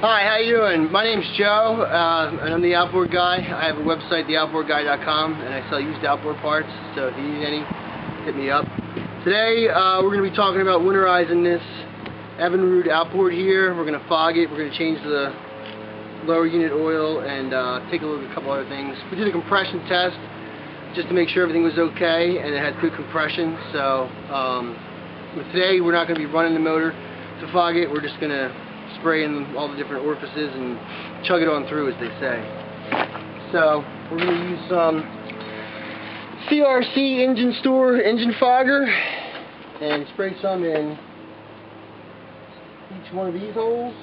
Hi, how you doing? My name's Joe, and I'm the Outboard guy. I have a website, theoutboardguy.com, and I sell used outboard parts, so if you need any, hit me up. Today, we're going to be talking about winterizing this Evinrude outboard here. We're going to fog it, we're going to change the lower unit oil, and take a look at a couple other things. We did a compression test, just to make sure everything was okay, and it had good compression, so but today we're not going to be running the motor to fog it. We're just going to spray in all the different orifices and chug it on through, as they say. So we're going to use some CRC engine store engine fogger and spray some in each one of these holes.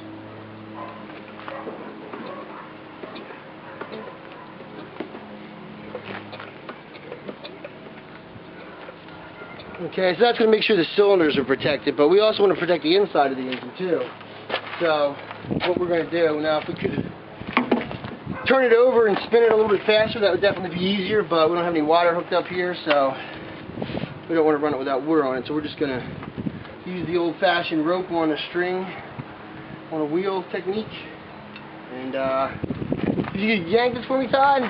Okay, so that's going to make sure the cylinders are protected, but we also want to protect the inside of the engine too. So what we're going to do now, if we could turn it over and spin it a little bit faster, that would definitely be easier, but we don't have any water hooked up here, so we don't want to run it without water on it. So we're just going to use the old-fashioned rope on a string on a wheel technique. And could you yank this for me, Todd?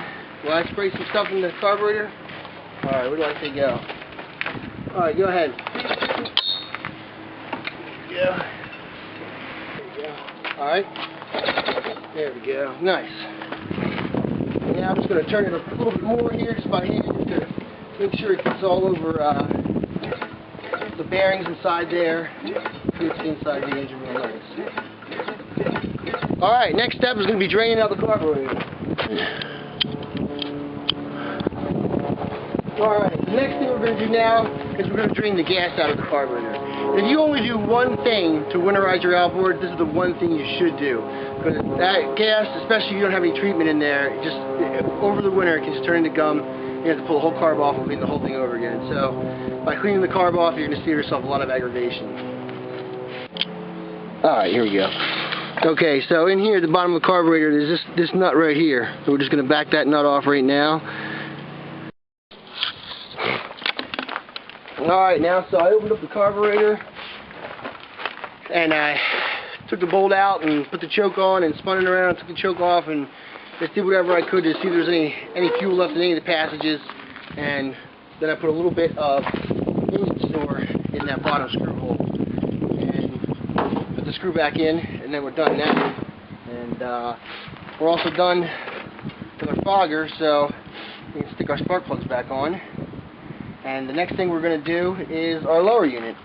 While I spray some stuff in the carburetor? Alright, where do I say go? Alright, go ahead. Yeah. Alright, there we go, nice. Now I'm just going to turn it a little bit more here, just by hand, just to make sure it gets all over the bearings inside there, gets inside the engine real nice. Alright, next step is going to be draining out the carburetor. Alright, the next thing we're going to do now is we're going to drain the gas out of the carburetor. If you only do one thing to winterize your outboard, this is the one thing you should do. Because that gas, especially if you don't have any treatment in there, over the winter it can just turn into gum. You have to pull the whole carb off and clean the whole thing over again. So by cleaning the carb off, you're going to save yourself a lot of aggravation. Alright, here we go. Okay, so in here at the bottom of the carburetor, there's this nut right here. So we're just going to back that nut off right now. Alright, now, so I opened up the carburetor, and I took the bolt out and put the choke on and spun it around, took the choke off, and just did whatever I could to see if there's any fuel left in any of the passages. And then I put a little bit of engine store in that bottom screw hole and put the screw back in, and then we're done now. And we're also done with our fogger, so we can stick our spark plugs back on. And the next thing we're going to do is our lower unit.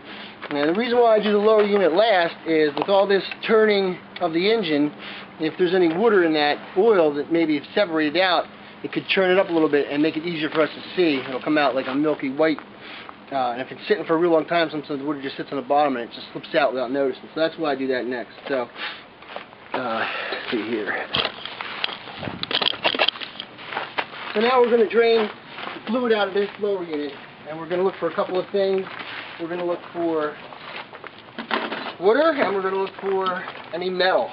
Now the reason why I do the lower unit last is with all this turning of the engine, if there's any water in that oil that maybe it's separated out, it could churn it up a little bit and make it easier for us to see. It'll come out like a milky white. And if it's sitting for a real long time, sometimes the water just sits on the bottom and it just slips out without noticing. So that's why I do that next. So, let's see here. So now we're going to drain the fluid out of this lower unit. And we're going to look for a couple of things. We're going to look for water, and we're going to look for any metal.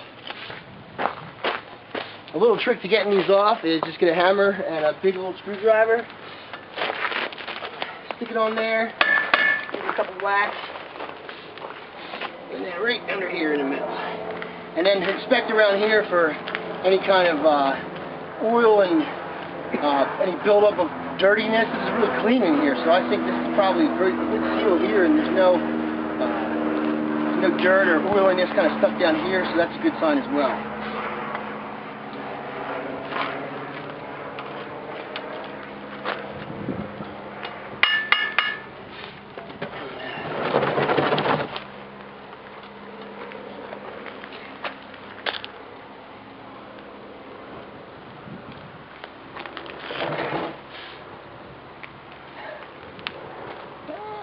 A little trick to getting these off is just get a hammer and a big old screwdriver. Stick it on there, give it a couple whacks, and then right under here in the middle. And then inspect around here for any kind of oil and any buildup of dirtiness. This is really clean in here, so I think this is probably a very good seal here, and there's no dirt or oiliness kind of stuck down here, so that's a good sign as well.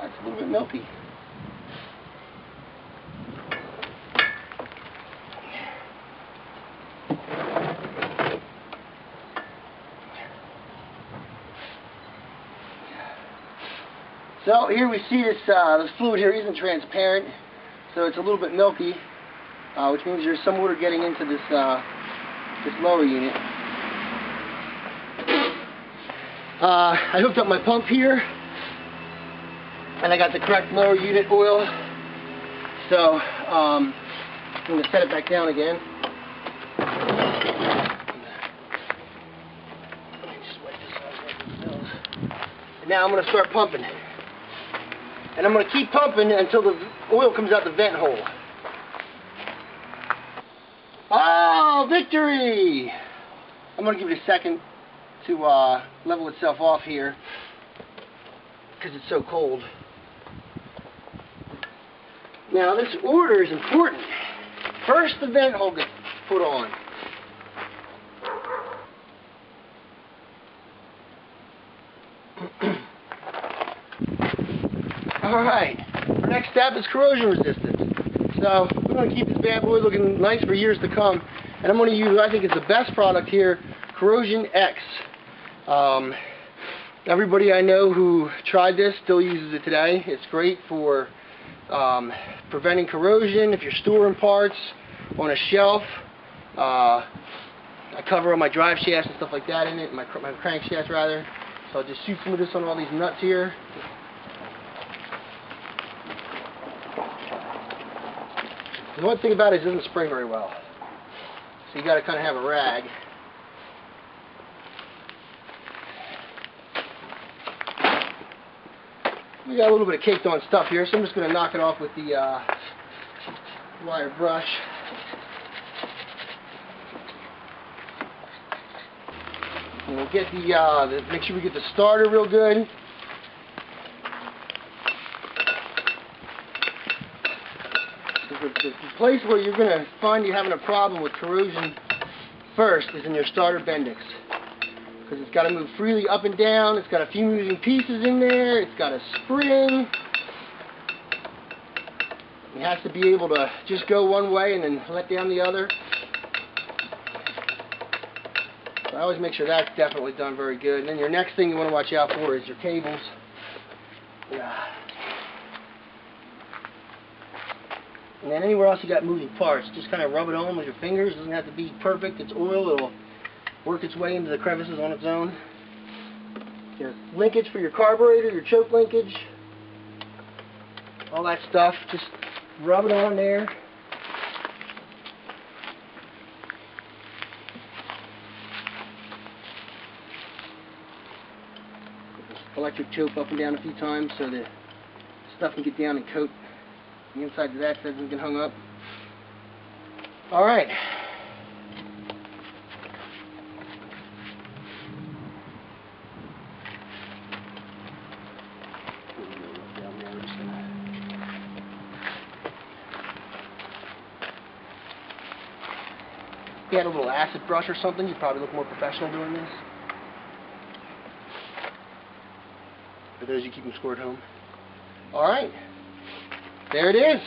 A little bit milky. So here we see this fluid here isn't transparent, so it's a little bit milky, which means there's some water getting into this this lower unit. I hooked up my pump here, and I got the correct lower unit oil. So I'm going to set it back down again. And now I'm going to start pumping. And I'm going to keep pumping until the oil comes out the vent hole. Oh, victory! I'm going to give it a second to level itself off here because it's so cold. Now this order is important. First the vent hole gets put on. Alright, our next step is corrosion resistance. So we're going to keep this bad boy looking nice for years to come. And I'm going to use, I think it's the best product here, Corrosion X. Everybody I know who tried this still uses it today. It's great for preventing corrosion. If you're storing parts on a shelf, I cover all my drive shafts and stuff like that in it, my crankshaft rather. So I'll just shoot some of this on all these nuts here. The one thing about it is it doesn't spring very well. So you got to kind of have a rag. We got a little bit of caked on stuff here, so I'm just going to knock it off with the wire brush. And we'll get make sure we get the starter real good. The place where you're going to find you're having a problem with corrosion first is in your starter bendix. Because it's got to move freely up and down, it's got a few moving pieces in there, it's got a spring. It has to be able to just go one way and then let down the other. So I always make sure that's definitely done very good. And then your next thing you want to watch out for is your cables. Yeah. And then anywhere else you got moving parts, just kind of rub it on with your fingers. It doesn't have to be perfect. It's oil. It'll work its way into the crevices on its own. Your linkage for your carburetor, your choke linkage, all that stuff. Just rub it on there. Electric choke up and down a few times so the stuff can get down and coat the inside of that so it doesn't get hung up. Alright. If you had a little acid brush or something, you'd probably look more professional doing this. For those you keep them scored home. Alright. There it is.